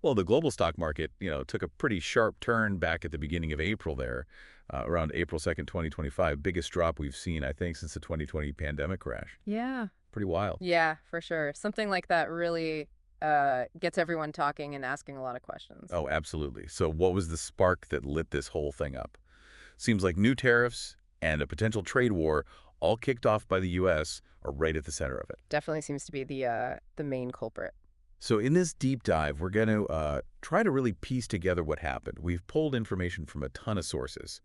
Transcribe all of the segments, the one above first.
Well, the global stock market, took a pretty sharp turn back at the beginning of April there, around April 2nd, 2025. Biggest drop we've seen, I think, since the 2020 pandemic crash. Yeah. Pretty wild. Yeah, for sure. Something like that really gets everyone talking and asking a lot of questions. Oh, absolutely. So what was the spark that lit this whole thing up? Seems like new tariffs and a potential trade war, all kicked off by the U.S., are right at the center of it. Definitely seems to be the main culprit. So in this deep dive, we're going to try to really piece together what happened. We've pulled information from a ton of sources.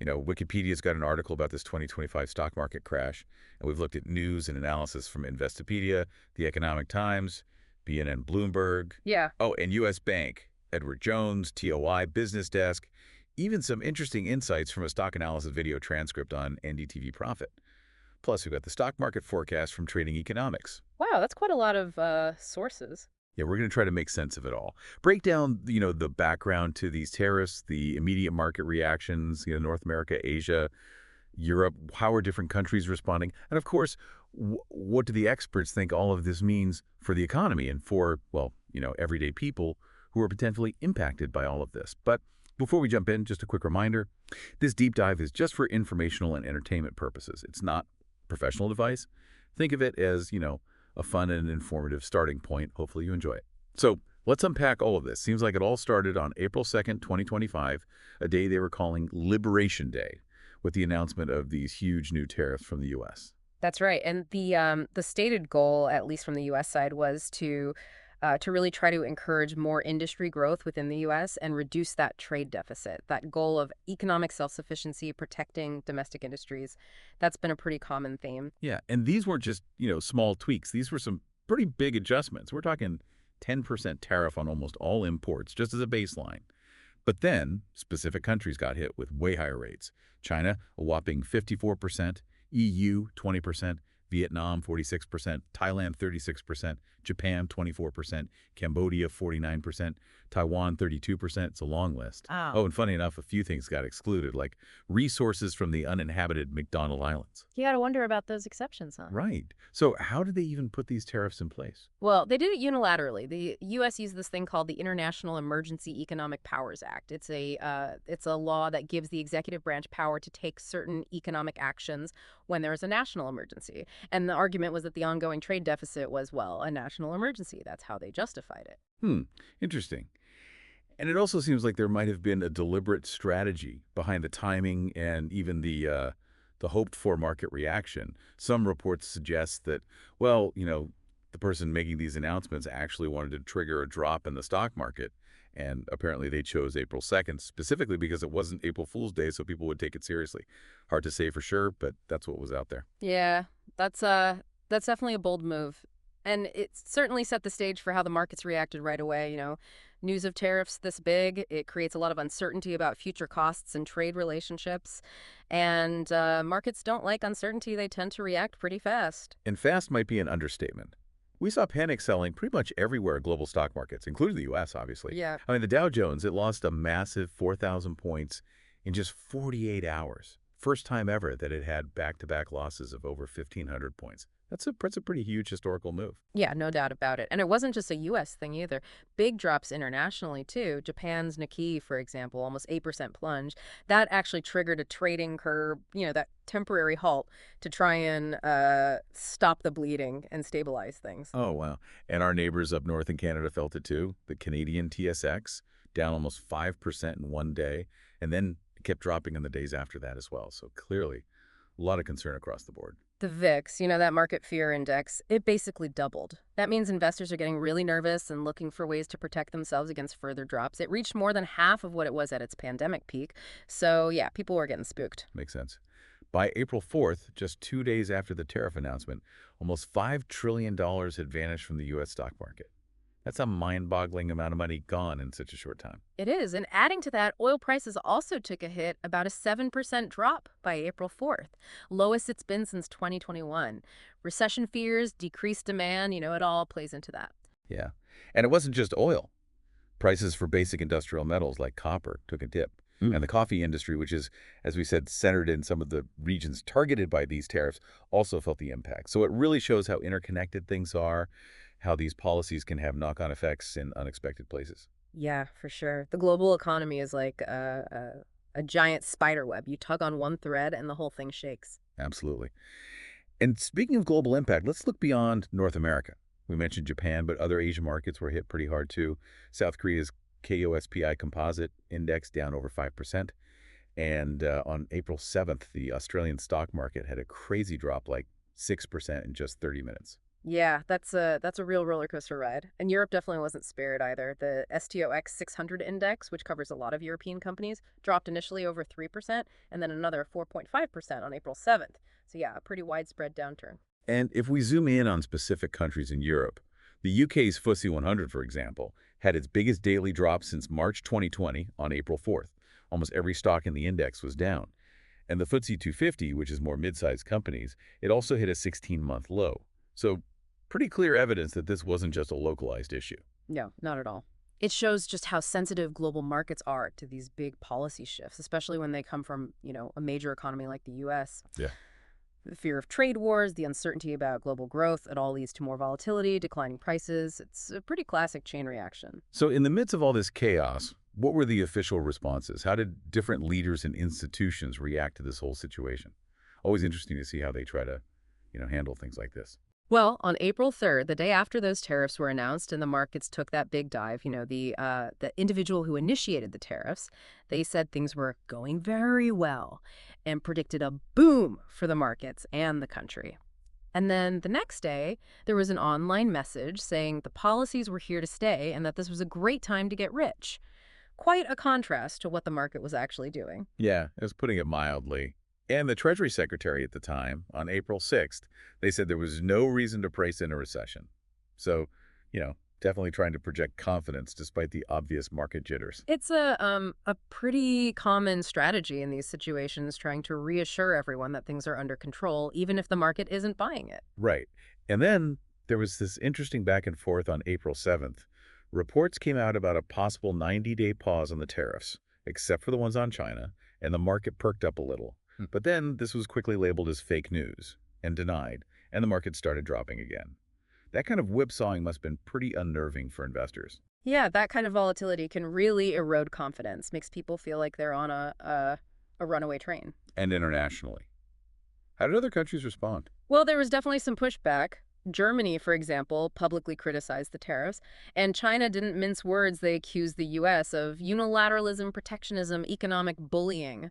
Wikipedia's got an article about this 2025 stock market crash, and we've looked at news and analysis from Investopedia, The Economic Times, BNN Bloomberg, Yeah. oh, and U.S. Bank, Edward Jones, TOI, Business Desk, even some interesting insights from a stock analysis video transcript on NDTV Profit. Plus, we've got the stock market forecast from Trading Economics. Wow, that's quite a lot of sources. Yeah, we're going to try to make sense of it all. Break down, the background to these tariffs, the immediate market reactions, North America, Asia, Europe, how are different countries responding? And of course, what do the experts think all of this means for the economy and for, well, everyday people who are potentially impacted by all of this? But before we jump in, just a quick reminder, this deep dive is just for informational and entertainment purposes. It's not professional advice. Think of it as, a fun and informative starting point. Hopefully you enjoy it. So let's unpack all of this. Seems like it all started on April 2nd, 2025, a day they were calling Liberation Day, with the announcement of these huge new tariffs from the U.S. That's right. And the stated goal, at least from the U.S. side, was to really try to encourage more industry growth within the U.S. and reduce that trade deficit. That goal of economic self-sufficiency, protecting domestic industries, that's been a pretty common theme. Yeah, and these weren't just, small tweaks. These were some pretty big adjustments. We're talking 10% tariff on almost all imports, just as a baseline. But then, specific countries got hit with way higher rates. China, a whopping 54%, EU, 20%, Vietnam, 46%, Thailand, 36%, Japan, 24%, Cambodia, 49%, Taiwan, 32%. It's a long list. Oh. Oh, and funny enough, a few things got excluded, like resources from the uninhabited McDonald Islands. You got to wonder about those exceptions, huh? Right. So how did they even put these tariffs in place? Well, they did it unilaterally. The U.S. used this thing called the International Emergency Economic Powers Act. It's a law that gives the executive branch power to take certain economic actions when there is a national emergency. And the argument was that the ongoing trade deficit was, well, a national emergency. That's how they justified it. Interesting. And it also seems like there might have been a deliberate strategy behind the timing and even the hoped-for market reaction. Some reports suggest that, well, the person making these announcements actually wanted to trigger a drop in the stock market, and apparently they chose April 2nd specifically because it wasn't April Fool's Day, so people would take it seriously. Hard to say for sure, but that's what was out there. Yeah, that's definitely a bold move. And it certainly set the stage for how the markets reacted right away. News of tariffs this big, it creates a lot of uncertainty about future costs and trade relationships. And markets don't like uncertainty. They tend to react pretty fast. And fast might be an understatement. We saw panic selling pretty much everywhere in global stock markets, including the U.S., obviously. Yeah. I mean, the Dow Jones, it lost a massive 4,000 points in just 48 hours. First time ever that it had back-to-back losses of over 1,500 points. That's a pretty huge historical move. Yeah, no doubt about it. And it wasn't just a U.S. thing either. Big drops internationally, too. Japan's Nikkei, for example, almost 8% plunge. That actually triggered a trading curve, that temporary halt to try and stop the bleeding and stabilize things. Oh, wow. And our neighbors up north in Canada felt it too. The Canadian TSX down almost 5% in one day, and then it kept dropping in the days after that as well. So clearly, a lot of concern across the board. The VIX, that market fear index, it basically doubled. That means investors are getting really nervous and looking for ways to protect themselves against further drops. It reached more than half of what it was at its pandemic peak. So, yeah, people were getting spooked. Makes sense. By April 4th, just 2 days after the tariff announcement, almost $5 trillion had vanished from the U.S. stock market. That's a mind-boggling amount of money gone in such a short time. It is. And adding to that, oil prices also took a hit, about a 7% drop by April 4th. Lowest it's been since 2021. Recession fears, decreased demand, it all plays into that. Yeah. And it wasn't just oil. Prices for basic industrial metals like copper took a dip. And the coffee industry, which is, as we said, centered in some of the regions targeted by these tariffs, also felt the impact. So it really shows how interconnected things are, how these policies can have knock-on effects in unexpected places. Yeah, for sure. The global economy is like a giant spider web. You tug on one thread and the whole thing shakes. Absolutely. And speaking of global impact, let's look beyond North America. We mentioned Japan, but other Asian markets were hit pretty hard too. South Korea's KOSPI composite index down over 5%. And on April 7th, the Australian stock market had a crazy drop, like 6% in just 30 minutes. Yeah, that's a real roller coaster ride. And Europe definitely wasn't spared either. The STOX 600 index, which covers a lot of European companies, dropped initially over 3% and then another 4.5% on April 7th. So yeah, a pretty widespread downturn. And if we zoom in on specific countries in Europe, the UK's FTSE 100, for example, had its biggest daily drop since March 2020 on April 4th. Almost every stock in the index was down. And the FTSE 250, which is more mid-sized companies, it also hit a 16-month low. So pretty clear evidence that this wasn't just a localized issue. No, not at all. It shows just how sensitive global markets are to these big policy shifts, especially when they come from, a major economy like the US. Yeah. The fear of trade wars, the uncertainty about global growth, it all leads to more volatility, declining prices. It's a pretty classic chain reaction. So in the midst of all this chaos, what were the official responses? How did different leaders and institutions react to this whole situation? Always interesting to see how they try to, handle things like this. Well, on April 3rd, the day after those tariffs were announced and the markets took that big dive, the individual who initiated the tariffs, they said things were going very well and predicted a boom for the markets and the country. And then the next day, there was an online message saying the policies were here to stay and that this was a great time to get rich. Quite a contrast to what the market was actually doing. Yeah, I was putting it mildly. And the Treasury Secretary at the time, on April 6th, they said there was no reason to price in a recession. So, definitely trying to project confidence despite the obvious market jitters. It's a pretty common strategy in these situations, trying to reassure everyone that things are under control, even if the market isn't buying it. Right. And then there was this interesting back and forth on April 7th. Reports came out about a possible 90-day pause on the tariffs, except for the ones on China, and the market perked up a little. But then this was quickly labeled as fake news and denied, and the market started dropping again. That kind of whipsawing must have been pretty unnerving for investors. Yeah, that kind of volatility can really erode confidence, makes people feel like they're on a runaway train. And internationally. How did other countries respond? Well, there was definitely some pushback. Germany, for example, publicly criticized the tariffs, and China didn't mince words. They accused the U.S. of unilateralism, protectionism, economic bullying.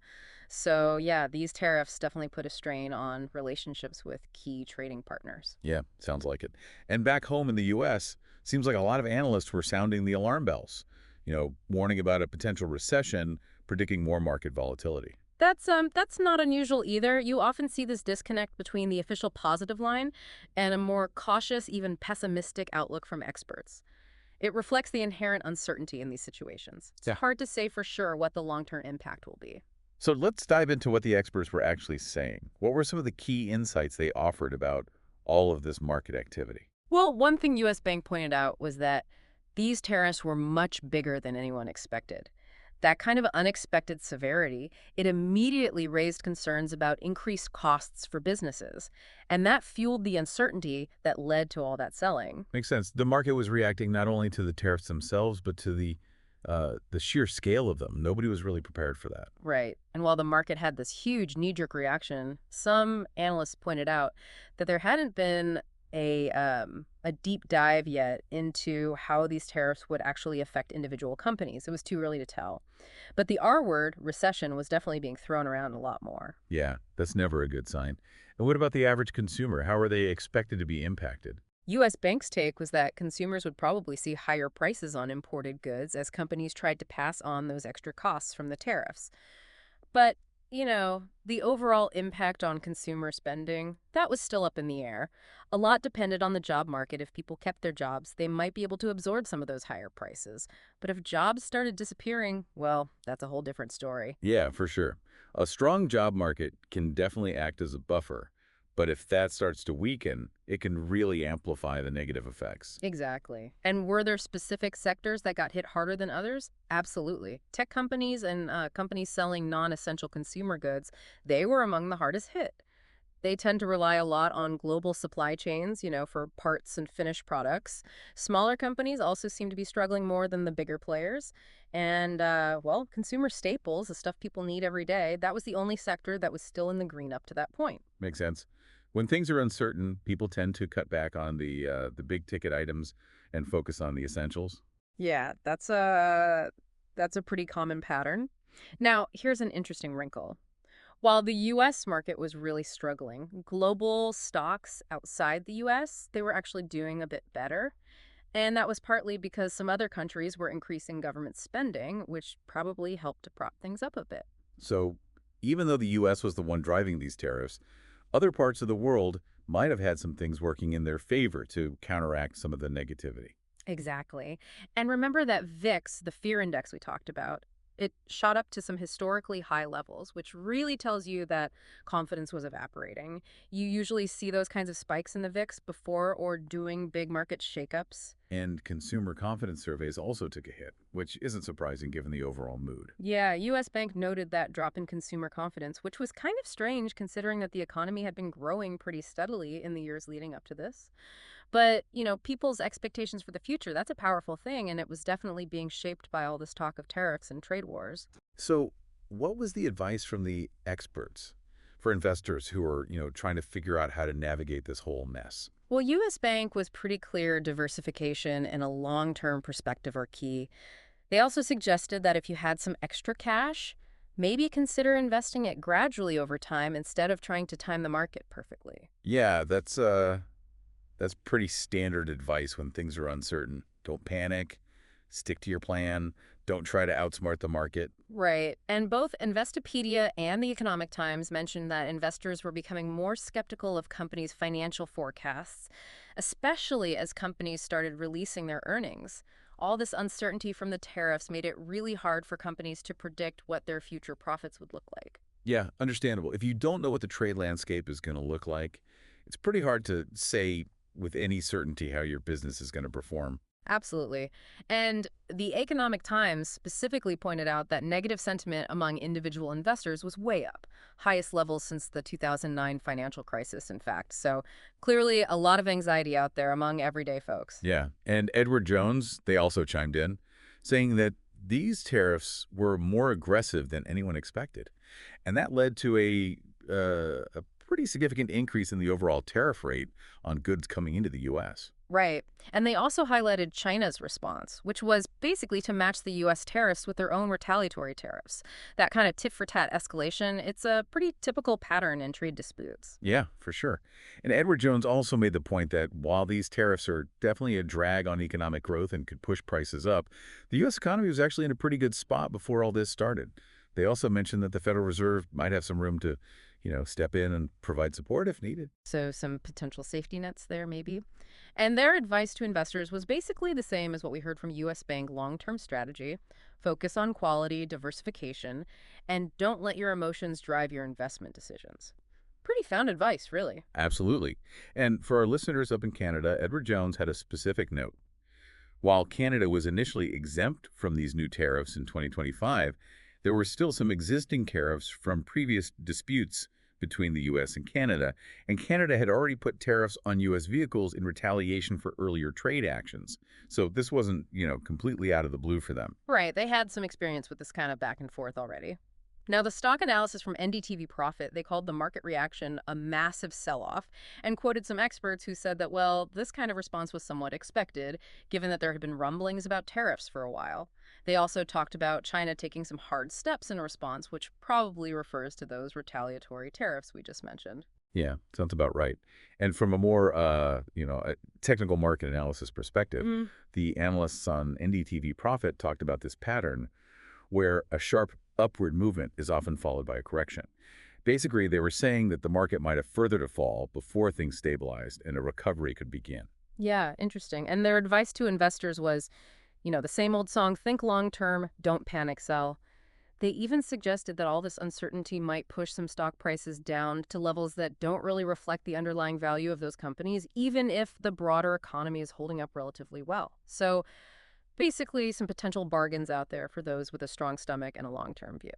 So, yeah, these tariffs definitely put a strain on relationships with key trading partners. Yeah, sounds like it. And back home in the U.S., seems like a lot of analysts were sounding the alarm bells, warning about a potential recession, predicting more market volatility. That's not unusual either. You often see this disconnect between the official positive line and a more cautious, even pessimistic outlook from experts. It reflects the inherent uncertainty in these situations. It's Yeah. hard to say for sure what the long-term impact will be. So let's dive into what the experts were actually saying. What were some of the key insights they offered about all of this market activity? Well, one thing U.S. Bank pointed out was that these tariffs were much bigger than anyone expected. That kind of unexpected severity, it immediately raised concerns about increased costs for businesses. And that fueled the uncertainty that led to all that selling. Makes sense. The market was reacting not only to the tariffs themselves, but to the sheer scale of them. Nobody was really prepared for that. Right. And while the market had this huge knee-jerk reaction, some analysts pointed out that there hadn't been a deep dive yet into how these tariffs would actually affect individual companies. It was too early to tell. But the R word, recession, was definitely being thrown around a lot more. Yeah, that's never a good sign. And what about the average consumer? How are they expected to be impacted? U.S. Bank's take was that consumers would probably see higher prices on imported goods as companies tried to pass on those extra costs from the tariffs. But, the overall impact on consumer spending, that was still up in the air. A lot depended on the job market. If people kept their jobs, they might be able to absorb some of those higher prices. But if jobs started disappearing, well, that's a whole different story. Yeah, for sure. A strong job market can definitely act as a buffer, but if that starts to weaken, it can really amplify the negative effects. Exactly. And were there specific sectors that got hit harder than others? Absolutely. Tech companies and companies selling non-essential consumer goods, they were among the hardest hit. They tend to rely a lot on global supply chains, for parts and finished products. Smaller companies also seem to be struggling more than the bigger players. And, well, consumer staples, the stuff people need every day, that was the only sector that was still in the green up to that point. Makes sense. When things are uncertain, people tend to cut back on the big ticket items and focus on the essentials. Yeah, that's a pretty common pattern. Now, here's an interesting wrinkle. While the US market was really struggling, global stocks outside the US, they were actually doing a bit better. And that was partly because some other countries were increasing government spending, which probably helped to prop things up a bit. So even though the U.S. was the one driving these tariffs, other parts of the world might have had some things working in their favor to counteract some of the negativity. Exactly. And remember that VIX, the fear index we talked about, it shot up to some historically high levels, which really tells you that confidence was evaporating. You usually see those kinds of spikes in the VIX before or doing big market shakeups. And consumer confidence surveys also took a hit, which isn't surprising given the overall mood. Yeah, US Bank noted that drop in consumer confidence, which was kind of strange considering that the economy had been growing pretty steadily in the years leading up to this. But, people's expectations for the future, that's a powerful thing, and it was definitely being shaped by all this talk of tariffs and trade wars. So what was the advice from the experts for investors who are, trying to figure out how to navigate this whole mess? Well, US Bank was pretty clear diversification and a long-term perspective are key. They also suggested that if you had some extra cash, maybe consider investing it gradually over time instead of trying to time the market perfectly. Yeah, that's pretty standard advice when things are uncertain. Don't panic, stick to your plan, don't try to outsmart the market. Right. And both Investopedia and the Economic Times mentioned that investors were becoming more skeptical of companies' financial forecasts, especially as companies started releasing their earnings. All this uncertainty from the tariffs made it really hard for companies to predict what their future profits would look like. Yeah, understandable. If you don't know what the trade landscape is going to look like, it's pretty hard to say with any certainty how your business is going to perform. Absolutely. And the Economic Times specifically pointed out that negative sentiment among individual investors was way up, highest levels since the 2009 financial crisis, in fact. So clearly a lot of anxiety out there among everyday folks. Yeah, and Edward Jones, they also chimed in, saying that these tariffs were more aggressive than anyone expected. And that led to a pretty significant increase in the overall tariff rate on goods coming into the U.S. Right. And they also highlighted China's response, which was basically to match the U.S. tariffs with their own retaliatory tariffs. That kind of tit-for-tat escalation, it's a pretty typical pattern in trade disputes. Yeah, for sure. And Edward Jones also made the point that while these tariffs are definitely a drag on economic growth and could push prices up, the U.S. economy was actually in a pretty good spot before all this started. They also mentioned that the Federal Reserve might have some room to, step in and provide support if needed. So some potential safety nets there, maybe. And their advice to investors was basically the same as what we heard from U.S. Bank long-term strategy. Focus on quality, diversification, and don't let your emotions drive your investment decisions. Pretty sound advice, really. Absolutely. And for our listeners up in Canada, Edward Jones had a specific note. While Canada was initially exempt from these new tariffs in 2025, there were still some existing tariffs from previous disputes between the U.S. and Canada had already put tariffs on U.S. vehicles in retaliation for earlier trade actions. So this wasn't, completely out of the blue for them. Right, they had some experience with this kind of back and forth already. Now, the stock analysis from NDTV Profit, they called the market reaction a massive sell-off and quoted some experts who said that, well, this kind of response was somewhat expected, given that there had been rumblings about tariffs for a while. They also talked about China taking some hard steps in response, which probably refers to those retaliatory tariffs we just mentioned. Yeah, sounds about right. And from a more, technical market analysis perspective, Mm, the analysts on NDTV Profit talked about this pattern where a sharp upward movement is often followed by a correction. Basically, they were saying that the market might have further to fall before things stabilized and a recovery could begin. yeah, interesting. And their advice to investors was, the same old song, think long term, don't panic sell. They even suggested that all this uncertainty might push some stock prices down to levels that don't really reflect the underlying value of those companies, even if the broader economy is holding up relatively well. So basically, some potential bargains out there for those with a strong stomach and a long-term view.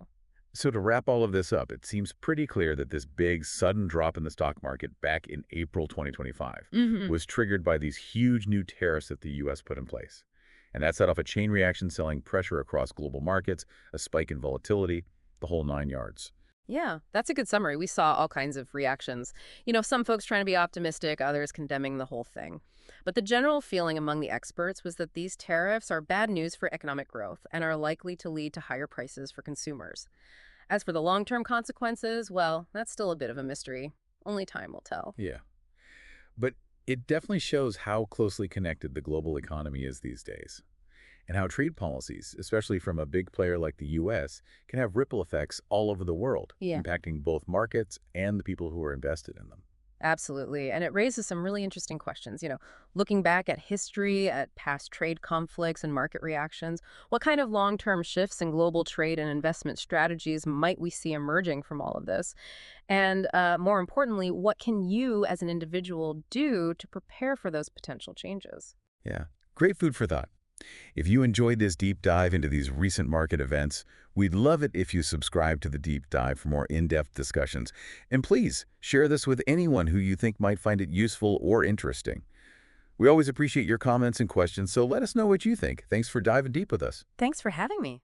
So to wrap all of this up, it seems pretty clear that this big, sudden drop in the stock market back in April 2025 Hmm. was triggered by these huge new tariffs that the U.S. put in place. And that set off a chain reaction selling pressure across global markets, a spike in volatility, the whole nine yards. Yeah, that's a good summary. We saw all kinds of reactions. Some folks trying to be optimistic, others condemning the whole thing. But the general feeling among the experts was that these tariffs are bad news for economic growth and are likely to lead to higher prices for consumers. As for the long-term consequences, well, that's still a bit of a mystery. Only time will tell. Yeah. But it definitely shows how closely connected the global economy is these days, and how trade policies, especially from a big player like the U.S., can have ripple effects all over the world, Yeah. impacting both markets and the people who are invested in them. Absolutely. And it raises some really interesting questions. Looking back at history, at past trade conflicts and market reactions, what kind of long-term shifts in global trade and investment strategies might we see emerging from all of this? And more importantly, what can you as an individual do to prepare for those potential changes? Yeah, great food for thought. If you enjoyed this deep dive into these recent market events, we'd love it if you subscribe to the deep dive for more in-depth discussions. And please share this with anyone who you think might find it useful or interesting. We always appreciate your comments and questions, so let us know what you think. Thanks for diving deep with us. Thanks for having me.